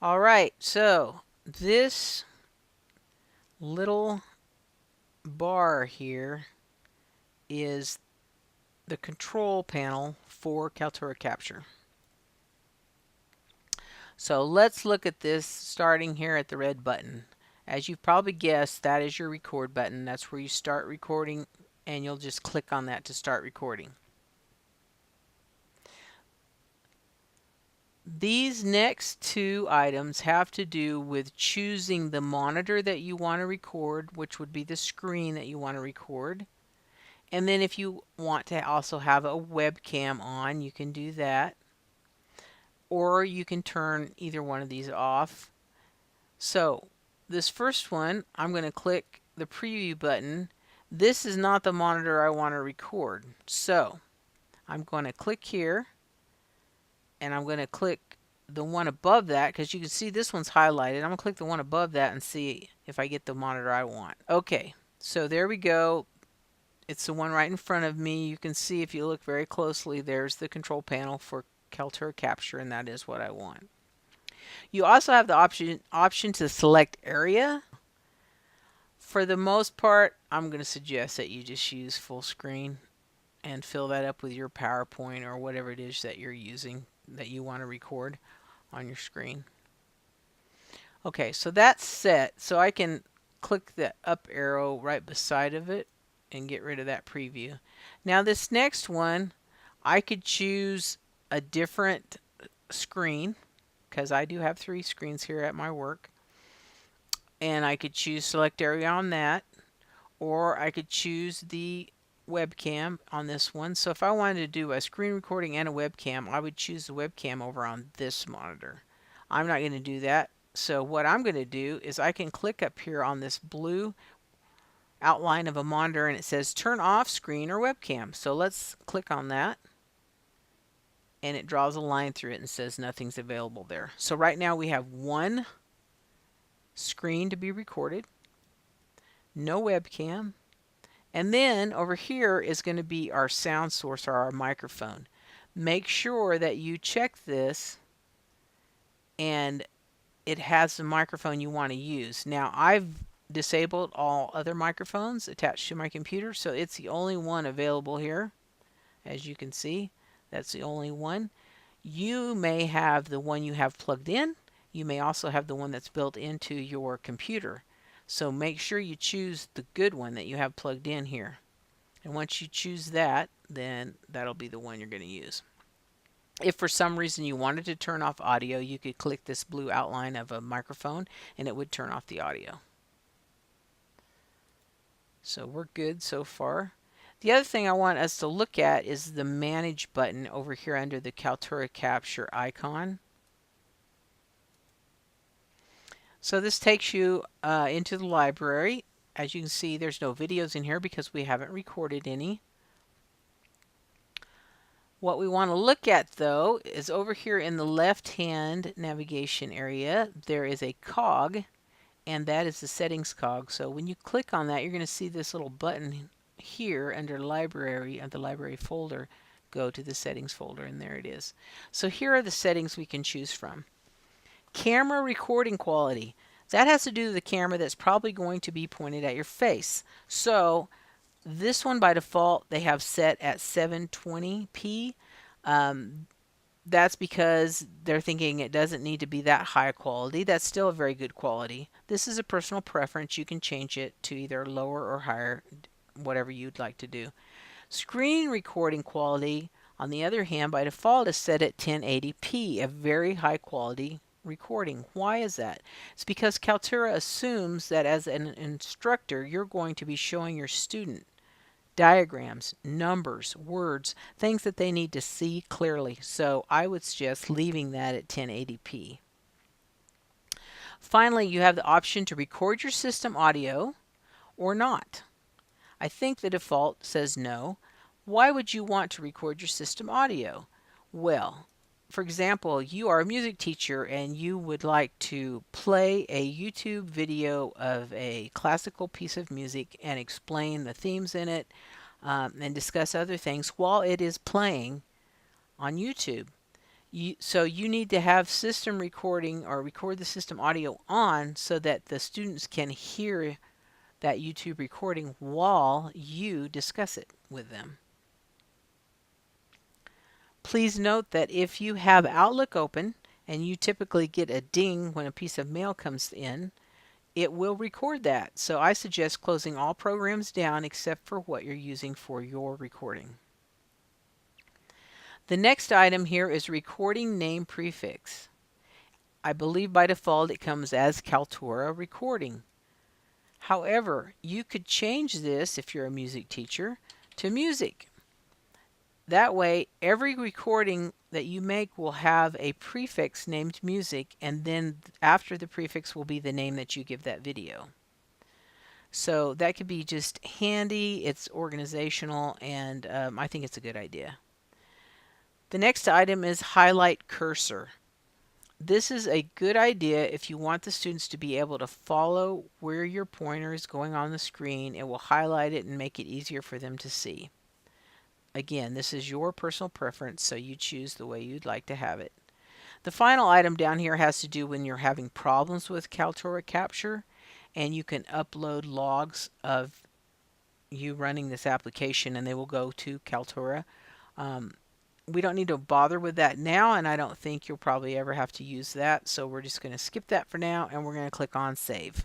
All right, so this little bar here is the control panel for Kaltura Capture. So let's look at this starting here at the red button. As you've probably guessed, that is your record button. That's where you start recording, and you'll just click on that to start recording. These next two items have to do with choosing the monitor that you want to record, which would be the screen that you want to record. And then if you want to also have a webcam on, you can do that. Or you can turn either one of these off. So this first one, I'm going to click the preview button. This is not the monitor I want to record. So I'm going to click here, and I'm going to click the one above that, because you can see this one's highlighted. I'm going to click the one above that and see if I get the monitor I want. Okay, so there we go. It's the one right in front of me. You can see if you look very closely, there's the control panel for Kaltura Capture, and that is what I want. You also have the option to select area. For the most part, I'm going to suggest that you just use full screen and fill that up with your PowerPoint or whatever it is that you're using that you want to record on your screen. Okay, so that's set. So I can click the up arrow right beside of it and get rid of that preview. Now this next one, I could choose a different screen, because I do have 3 screens here at my work. And I could choose select area on that, or I could choose the webcam on this one. So if I wanted to do a screen recording and a webcam, I would choose the webcam over on this monitor. I'm not going to do that. So what I'm going to do is I can click up here on this blue outline of a monitor, and it says turn off screen or webcam. So let's click on that, and it draws a line through it and says nothing's available there. So right now we have one screen to be recorded, no webcam, and then over here is going to be our sound source or our microphone. Make sure that you check this and it has the microphone you want to use. Now I've disabled all other microphones attached to my computer, so it's the only one available here. As you can see, that's the only one. You may have the one you have plugged in. You may also have the one that's built into your computer. So make sure you choose the good one that you have plugged in here. And once you choose that, then that'll be the one you're going to use. If for some reason you wanted to turn off audio, you could click this blue outline of a microphone and it would turn off the audio. So we're good so far. The other thing I want us to look at is the Manage button over here under the Kaltura Capture icon. So this takes you into the library. As you can see, there's no videos in here because we haven't recorded any. What we want to look at, though, is over here in the left-hand navigation area, there is a cog, and that is the settings cog. So when you click on that, you're going to see this little button here under library, and the library folder. Go to the settings folder, and there it is. So here are the settings we can choose from. Camera recording quality. That has to do with the camera that's probably going to be pointed at your face. So this one by default they have set at 720p. That's because they're thinking it doesn't need to be that high quality. That's still a very good quality. This is a personal preference. You can change it to either lower or higher, whatever you'd like to do. Screen recording quality, on the other hand, by default is set at 1080p, a very high quality recording. Why is that? It's because Kaltura assumes that as an instructor, you're going to be showing your student diagrams, numbers, words, things that they need to see clearly. So I would suggest leaving that at 1080p. Finally, you have the option to record your system audio or not. I think the default says no. Why would you want to record your system audio? Well, for example, you are a music teacher and you would like to play a YouTube video of a classical piece of music and explain the themes in it and discuss other things while it is playing on YouTube. So you need to have system recording or record the system audio on so that the students can hear that YouTube recording while you discuss it with them. Please note that if you have Outlook open and you typically get a ding when a piece of mail comes in, it will record that. So I suggest closing all programs down except for what you're using for your recording. The next item here is recording name prefix. I believe by default it comes as Kaltura recording. However, you could change this if you're a music teacher to music. That way, every recording that you make will have a prefix named music, and then after the prefix will be the name that you give that video. So that could be just handy, it's organizational, and I think it's a good idea. The next item is highlight cursor. This is a good idea if you want the students to be able to follow where your pointer is going on the screen. It will highlight it and make it easier for them to see. Again, this is your personal preference, so you choose the way you'd like to have it. The final item down here has to do when you're having problems with Kaltura Capture, and you can upload logs of you running this application and they will go to Kaltura. We don't need to bother with that now, and I don't think you'll probably ever have to use that, so we're just going to skip that for now, and we're going to click on Save.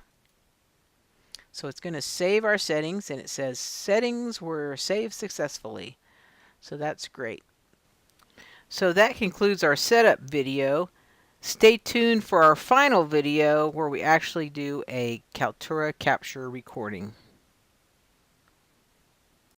So it's going to save our settings, and it says settings were saved successfully. So that's great. So that concludes our setup video. Stay tuned for our final video where we actually do a Kaltura Capture recording.